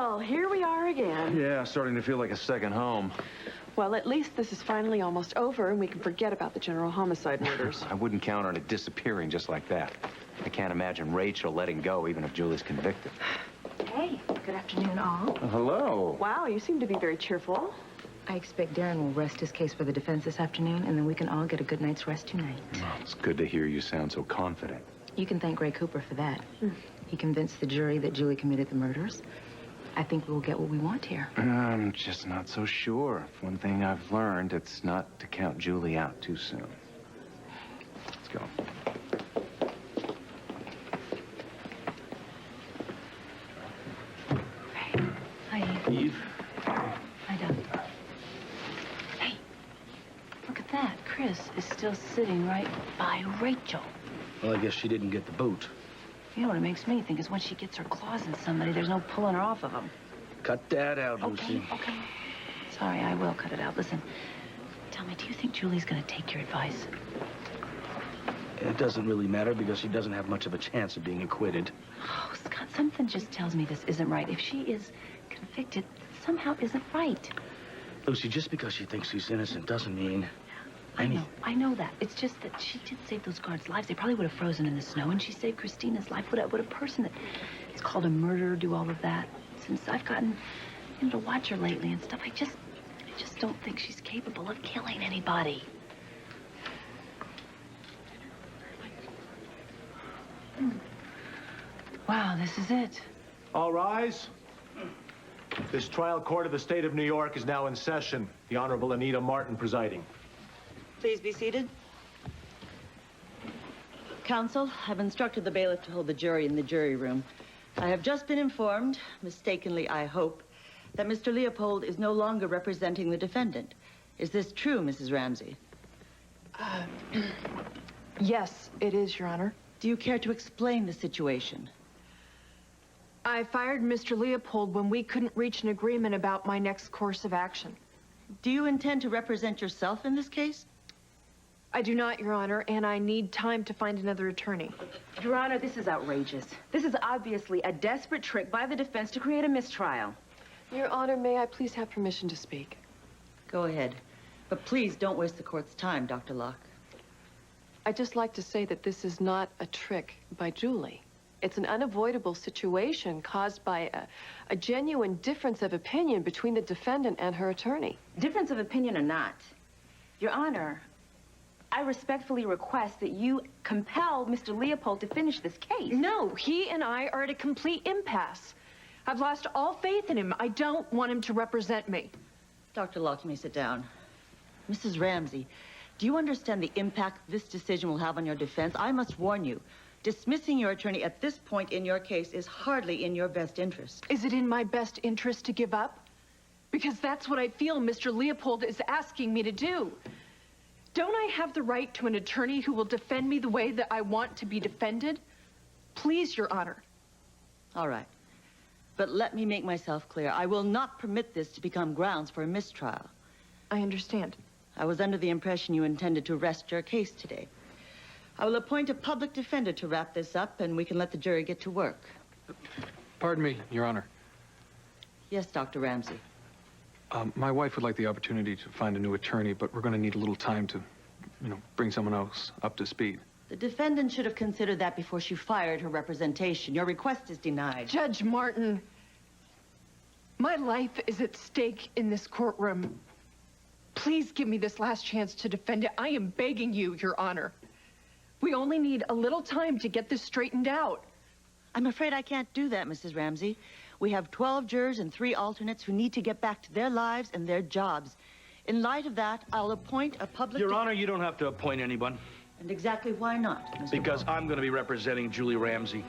Well, here we are again. Yeah, starting to feel like a second home. Well, at least this is finally almost over and we can forget about the general homicide murders. I wouldn't count on it disappearing just like that. I can't imagine Rachel letting go even if Julie's convicted. Hey, good afternoon, all. Oh, hello. Wow, you seem to be very cheerful. I expect Darren will rest his case for the defense this afternoon, and then we can all get a good night's rest tonight. Oh, it's good to hear you sound so confident. You can thank Gray Cooper for that. He convinced the jury that Julie committed the murders. I think we'll get what we want here. I'm just not so sure. If one thing I've learned, it's not to count Julie out too soon. Let's go. Hey. Hi, Eve. Eve? Hi, Doc. Hey, look at that. Chris is still sitting right by Rachel. Well, I guess she didn't get the boot. You know what it makes me think is when she gets her claws in somebody, there's no pulling her off of them. Cut that out, Lucy. Okay. Sorry, I will cut it out. Listen, tell me, do you think Julie's going to take your advice? It doesn't really matter because she doesn't have much of a chance of being acquitted. Oh, Scott, something just tells me this isn't right. If she is convicted, it somehow isn't right. Lucy, just because she thinks she's innocent doesn't mean... I know that. It's just that she did save those guards' lives. They probably would have frozen in the snow, and she saved Christina's life. Would a person that is called a murderer do all of that? Since I've gotten to watch her lately and stuff, I just don't think she's capable of killing anybody. Wow, this is it. All rise. This trial court of the state of New York is now in session. The Honorable Anita Martin presiding. Please be seated. Counsel, I've instructed the bailiff to hold the jury in the jury room. I have just been informed, mistakenly I hope, that Mr. Leopold is no longer representing the defendant. Is this true, Mrs. Ramsey? Yes, it is, Your Honor. Do you care to explain the situation? I fired Mr. Leopold when we couldn't reach an agreement about my next course of action. Do you intend to represent yourself in this case? I do not, Your Honor, and I need time to find another attorney. Your Honor, this is outrageous. This is obviously a desperate trick by the defense to create a mistrial. Your Honor, may I please have permission to speak? Go ahead. But please don't waste the court's time, Dr. Locke. I'd just like to say that this is not a trick by Julie. It's an unavoidable situation caused by a genuine difference of opinion between the defendant and her attorney. Difference of opinion or not, Your Honor, I respectfully request that you compel Mr. Leopold to finish this case. No, he and I are at a complete impasse. I've lost all faith in him. I don't want him to represent me. Dr. Locke, you may sit down. Mrs. Ramsey, do you understand the impact this decision will have on your defense? I must warn you, dismissing your attorney at this point in your case is hardly in your best interest. Is it in my best interest to give up? Because that's what I feel Mr. Leopold is asking me to do. Don't I have the right to an attorney who will defend me the way that I want to be defended? Please, Your Honor. All right. But let me make myself clear. I will not permit this to become grounds for a mistrial. I understand. I was under the impression you intended to rest your case today. I will appoint a public defender to wrap this up, and we can let the jury get to work. Pardon me, Your Honor. Yes, Dr. Ramsey. My wife would like the opportunity to find a new attorney, but we're going to need a little time to, bring someone else up to speed. The defendant should have considered that before she fired her representation. Your request is denied. Judge Martin, my life is at stake in this courtroom. Please give me this last chance to defend it. I am begging you, Your Honor. We only need a little time to get this straightened out. I'm afraid I can't do that, Mrs. Ramsey. We have 12 jurors and 3 alternates who need to get back to their lives and their jobs. In light of that, I'll appoint a public... Your Honor, you don't have to appoint anyone. And exactly why not, Mr. Because Ball? I'm going to be representing Julie Ramsey.